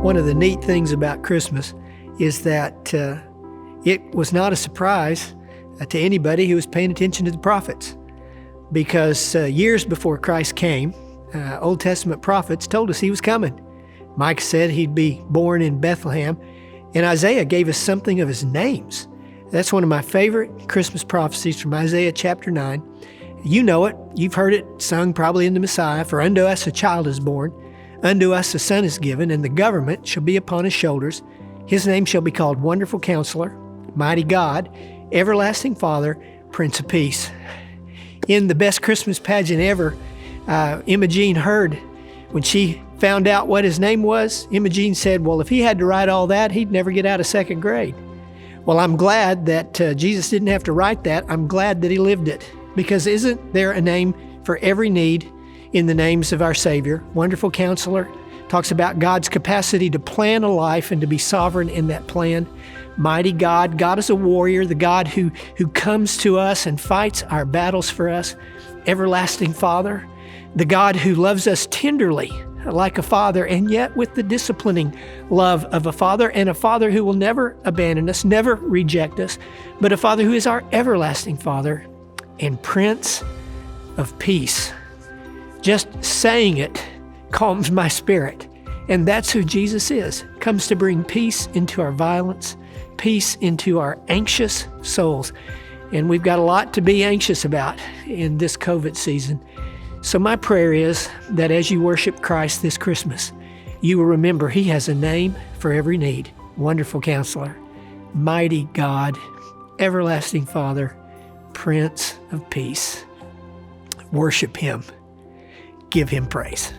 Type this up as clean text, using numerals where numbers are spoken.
one of the neat things about Christmas is that it was not a surprise to anybody who was paying attention to the prophets, because years before Christ came, Old Testament prophets told us he was coming. Micah said he'd be born in Bethlehem, and Isaiah gave us something of his names. That's one of my favorite Christmas prophecies from Isaiah chapter 9. You know it. You've heard it sung probably in the Messiah. For unto us a child is born, unto us a son is given, and the government shall be upon his shoulders. His name shall be called Wonderful Counselor, Mighty God, Everlasting Father, Prince of Peace. In the best Christmas pageant ever, Imogene heard when she found out what his name was. Imogene said, well, if he had to write all that, he'd never get out of second grade. Well, I'm glad that Jesus didn't have to write that. I'm glad that he lived it, because isn't there a name for every need in the names of our Savior? Wonderful Counselor talks about God's capacity to plan a life and to be sovereign in that plan. Mighty God, God is a warrior, the God who comes to us and fights our battles for us. Everlasting Father, the God who loves us tenderly like a father, and yet with the disciplining love of a father, and a father who will never abandon us, never reject us, but a father who is our everlasting Father and Prince of Peace. Just saying it calms my spirit. And that's who Jesus is. Comes to bring peace into our violence, peace into our anxious souls. And we've got a lot to be anxious about in this COVID season. So my prayer is that as you worship Christ this Christmas, you will remember he has a name for every need. Wonderful Counselor, Mighty God, Everlasting Father, Prince of Peace. Worship him. Give him praise.